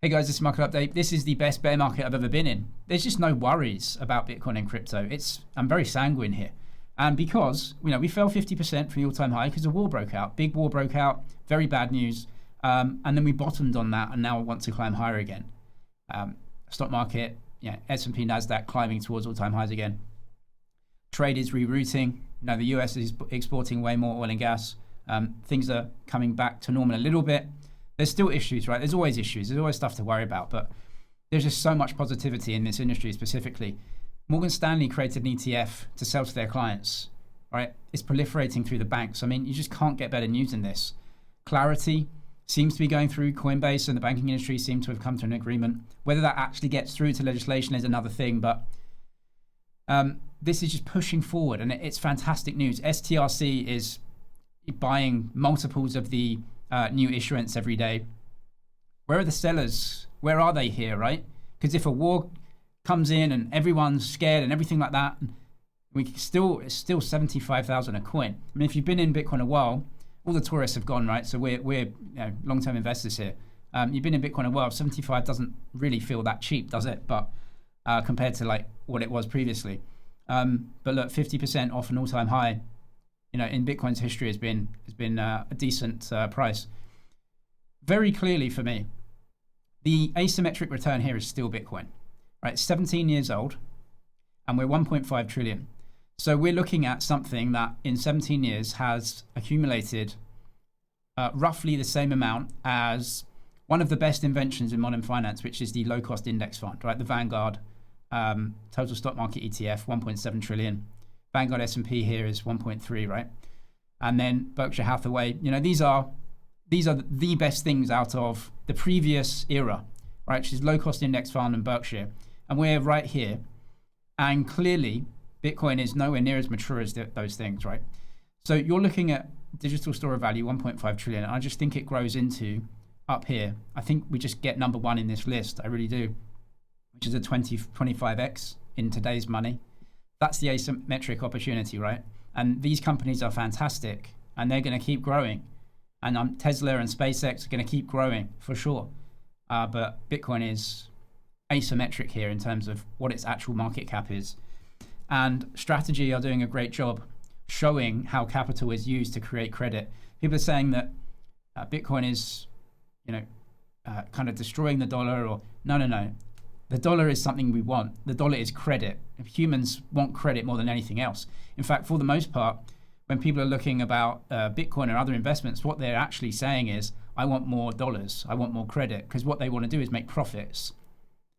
Hey guys, this is Market Update. This is the best bear market I've ever been in. There's just no worries about Bitcoin and crypto. I'm very sanguine here. And because, we fell 50% from the all-time high because a war broke out. Big war broke out, very bad news. And then we bottomed on that and now want to climb higher again. Stock market, S&P, NASDAQ climbing towards all-time highs again. Trade is rerouting. The US is exporting way more oil and gas. Things are coming back to normal a little bit. There's still issues, right? There's always issues. There's always stuff to worry about, but there's just so much positivity in this industry specifically. Morgan Stanley created an ETF to sell to their clients, right? It's proliferating through the banks. You just can't get better news than this. Clarity seems to be going through. Coinbase and the banking industry seem to have come to an agreement. Whether that actually gets through to legislation is another thing, but this is just pushing forward, and it's fantastic news. STRC is buying multiples of the new issuance every day. Where are the sellers? Where are they here, right? Because if a war comes in and everyone's scared and everything like that, it's still 75,000 a coin. If you've been in Bitcoin a while, all the tourists have gone, right? So we're long-term investors here. You've been in Bitcoin a while. 75 doesn't really feel that cheap, does it? But compared to like what it was previously. But look, 50% off an all-time high. In Bitcoin's history has been a decent price. Very clearly for me, the asymmetric return here is still Bitcoin, right? It's 17 years old, and we're 1.5 trillion. So we're looking at something that in 17 years has accumulated roughly the same amount as one of the best inventions in modern finance, which is the low-cost index fund, right? The Vanguard total stock market ETF, 1.7 trillion. Vanguard S&P here is 1.3, right? And then Berkshire Hathaway, these are the best things out of the previous era, right? Which is low cost index fund and Berkshire. And we're right here. And clearly Bitcoin is nowhere near as mature as those things, right? So you're looking at digital store of value, 1.5 trillion. And I just think it grows into up here. I think we just get number one in this list. I really do, which is a 25x in today's money. That's the asymmetric opportunity, right? And these companies are fantastic, and they're going to keep growing. And Tesla and SpaceX are going to keep growing for sure. But Bitcoin is asymmetric here in terms of what its actual market cap is. And Strategy are doing a great job showing how capital is used to create credit. People are saying that Bitcoin is, kind of destroying the dollar, or no. The dollar is something we want. The dollar is credit. Humans want credit more than anything else. In fact, for the most part, when people are looking about Bitcoin or other investments, what they're actually saying is, I want more dollars. I want more credit. Because what they want to do is make profits.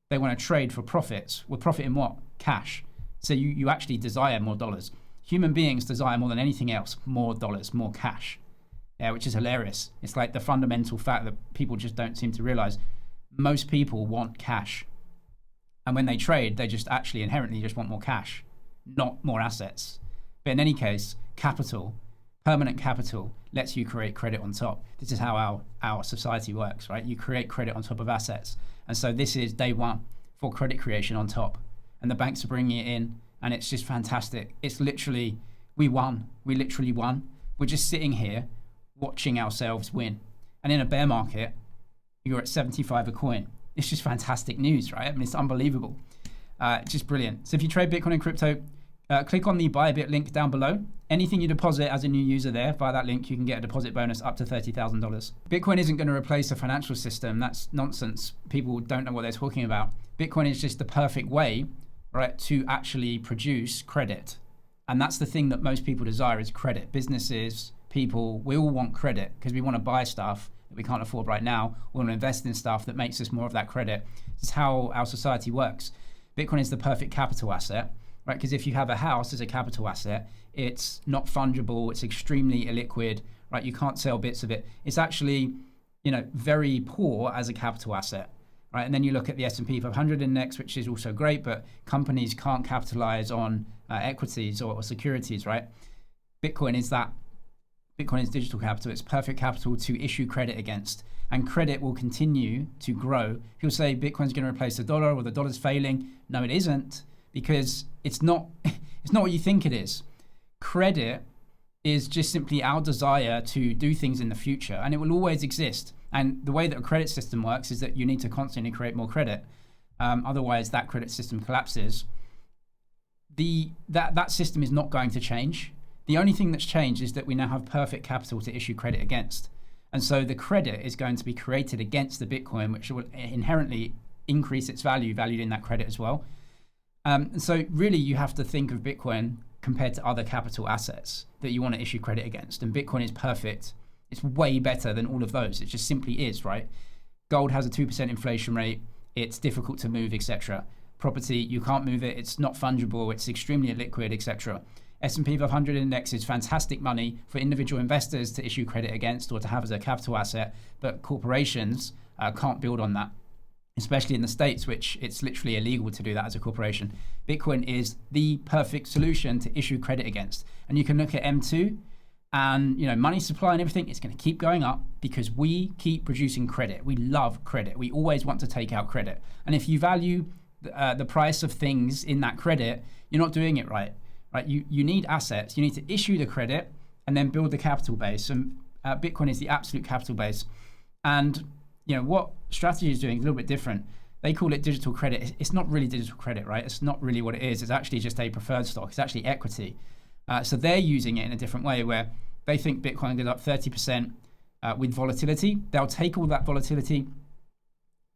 They want to trade for profits. Well, profit in what? Cash. So you actually desire more dollars. Human beings desire more than anything else, more dollars, more cash. Yeah, which is hilarious. It's like the fundamental fact that people just don't seem to realize. Most people want cash. And when they trade, they just actually inherently just want more cash, not more assets. But in any case, capital, permanent capital, lets you create credit on top. This is how our society works, right? You create credit on top of assets. And so this is day one for credit creation on top. And the banks are bringing it in, and it's just fantastic. It's literally, we won. We literally won. We're just sitting here watching ourselves win. And in a bear market, you're at 75 a coin. It's just fantastic news, right? It's unbelievable. Just brilliant. So if you trade Bitcoin and crypto, click on the Buy a Bit link down below. Anything you deposit as a new user there, via that link, you can get a deposit bonus up to $30,000. Bitcoin isn't going to replace the financial system. That's nonsense. People don't know what they're talking about. Bitcoin is just the perfect way, right, to actually produce credit. And that's the thing that most people desire is credit. Businesses, people, we all want credit because we want to buy stuff that we can't afford right now. We want to invest in stuff that makes us more of that credit. This is how our society works. Bitcoin is the perfect capital asset, right? Because if you have a house as a capital asset, it's not fungible, it's extremely illiquid, right? You can't sell bits of it. It's actually, very poor as a capital asset, right? And then you look at the S&P 500 index, which is also great, but companies can't capitalize on equities or securities, right? Bitcoin is that. Bitcoin is digital capital. It's perfect capital to issue credit against. And credit will continue to grow. People say Bitcoin's going to replace the dollar or the dollar's failing. No, it isn't, because it's not what you think it is. Credit is just simply our desire to do things in the future, and it will always exist. And the way that a credit system works is that you need to constantly create more credit. Otherwise, that credit system collapses. That system is not going to change. The only thing that's changed is that we now have perfect capital to issue credit against. And so the credit is going to be created against the Bitcoin, which will inherently increase its value, valued in that credit as well. And so really you have to think of Bitcoin compared to other capital assets that you want to issue credit against. And Bitcoin is perfect. It's way better than all of those. It just simply is, right? Gold has a 2% inflation rate. It's difficult to move, etc. Property, you can't move it. It's not fungible. It's extremely liquid, etc. S&P 500 index is fantastic money for individual investors to issue credit against or to have as a capital asset, but corporations can't build on that, especially in the States, which it's literally illegal to do that as a corporation. Bitcoin is the perfect solution to issue credit against. And you can look at M2 and money supply and everything. It's going to keep going up because we keep producing credit. We love credit. We always want to take out credit. And if you value the price of things in that credit, you're not doing it right. Right? You need assets. You need to issue the credit and then build the capital base. And Bitcoin is the absolute capital base. And what Strategy is doing is a little bit different. They call it digital credit. It's not really digital credit, right? It's not really what it is. It's actually just a preferred stock. It's actually equity. So they're using it in a different way where they think Bitcoin goes up 30% with volatility. They'll take all that volatility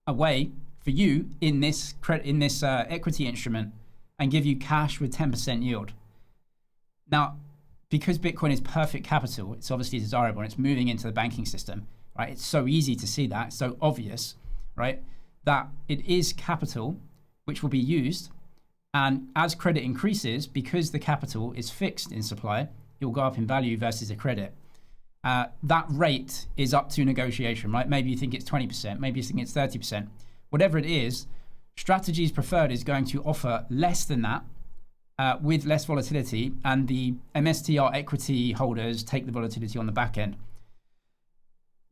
away for you in this equity instrument and give you cash with 10% yield. Now, because Bitcoin is perfect capital, it's obviously desirable and it's moving into the banking system, right? It's so easy to see that, it's so obvious, right? That it is capital which will be used. And as credit increases, because the capital is fixed in supply, it will go up in value versus a credit. That rate is up to negotiation, right? Maybe you think it's 20%, maybe you think it's 30%. Whatever it is, Strategy's preferred is going to offer less than that with less volatility, and the MSTR equity holders take the volatility on the back end.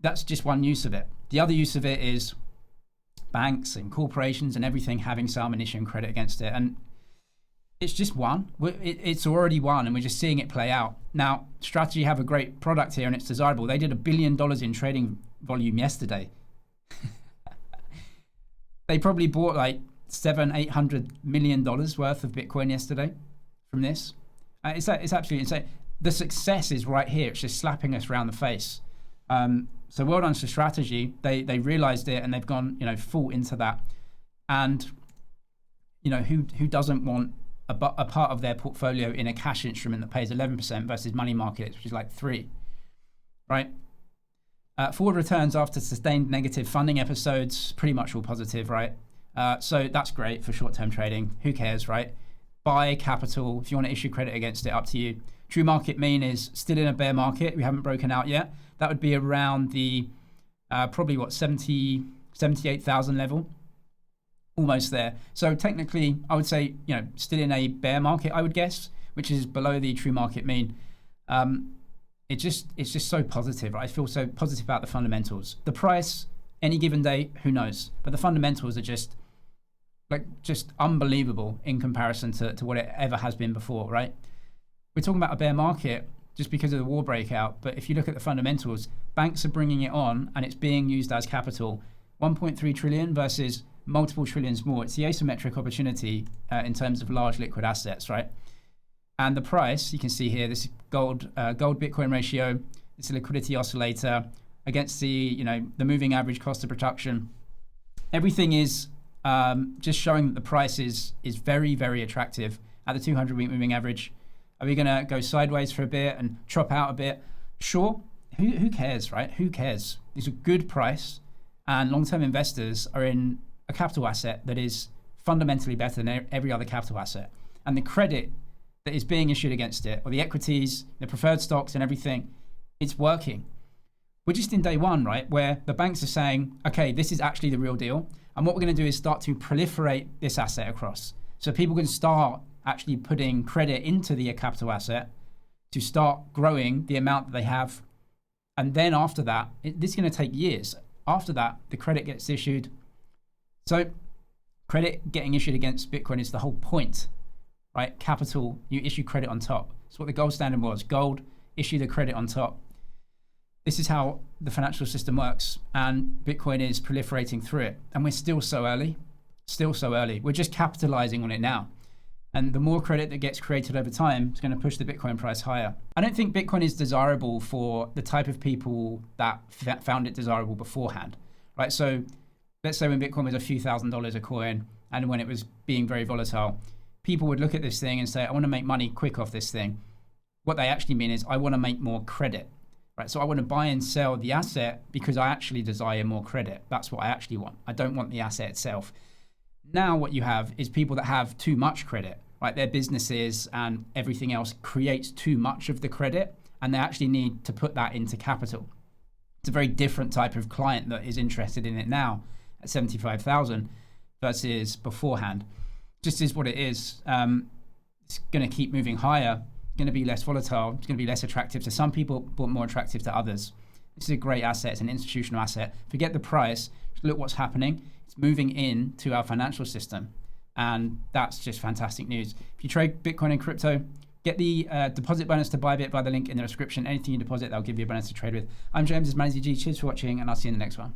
That's just one use of it. The other use of it is banks and corporations and everything having some issuing credit against it. And it's just one. It's already one, and we're just seeing it play out. Now, Strategy have a great product here, and it's desirable. They did $1 billion in trading volume yesterday. They probably bought like $700-800 million worth of Bitcoin yesterday from this. It's absolutely insane. The success is right here. It's just slapping us around the face. So well done to Strategy. They realized it and they've gone full into that. And who doesn't want a part of their portfolio in a cash instrument that pays 11% versus money markets, which is like 3%, right? Forward returns after sustained negative funding episodes, pretty much all positive, right? So that's great for short-term trading. Who cares, right? Buy capital. If you want to issue credit against it, up to you. True market mean is still in a bear market. We haven't broken out yet. That would be around the probably 78,000 level. Almost there. So technically, I would say, still in a bear market, I would guess, which is below the true market mean. It's just so positive. I feel so positive about the fundamentals. The price, any given day, who knows? But the fundamentals are just unbelievable in comparison to what it ever has been before, right? We're talking about a bear market just because of the war breakout. But if you look at the fundamentals, banks are bringing it on and it's being used as capital. 1.3 trillion versus multiple trillions more. It's the asymmetric opportunity in terms of large liquid assets, right? And the price, you can see here, this gold Bitcoin ratio, this is a liquidity oscillator against the moving average cost of production. Everything is just showing that the price is very, very attractive at the 200-week moving average. Are we going to go sideways for a bit and chop out a bit? Sure. Who cares, right? Who cares? It's a good price, and long-term investors are in a capital asset that is fundamentally better than every other capital asset. And the credit that is being issued against it, or the equities, the preferred stocks and everything, it's working. We're just in day one, right, where the banks are saying, okay, this is actually the real deal. And what we're going to do is start to proliferate this asset across. So people can start actually putting credit into the capital asset to start growing the amount that they have. And then after that, this is going to take years. After that, the credit gets issued. So credit getting issued against Bitcoin is the whole point, right? Capital, you issue credit on top. That's what the gold standard was. Gold, issue the credit on top. this is how the financial system works, and Bitcoin is proliferating through it. And we're still so early. We're just capitalizing on it now. And the more credit that gets created over time is going to push the Bitcoin price higher. I don't think Bitcoin is desirable for the type of people that found it desirable beforehand, right? So let's say when Bitcoin was a few $1,000s a coin, and when it was being very volatile, people would look at this thing and say, I want to make money quick off this thing. What they actually mean is, I want to make more credit, right? So I want to buy and sell the asset because I actually desire more credit. That's what I actually want. I don't want the asset itself. Now what you have is people that have too much credit, right? Their businesses and everything else creates too much of the credit, and they actually need to put that into capital. It's a very different type of client that is interested in it now at 75,000 versus beforehand. Just is what it is. It's going to keep moving higher. It's going to be less volatile. It's going to be less attractive to some people, but more attractive to others. This is a great asset. It's an institutional asset. Forget the price. Just look what's happening. It's moving into our financial system. And that's just fantastic news. If you trade Bitcoin and crypto, get the deposit bonus to Bybit by the link in the description. Anything you deposit, they'll give you a bonus to trade with. I'm James, this is ManagerG. Cheers for watching, and I'll see you in the next one.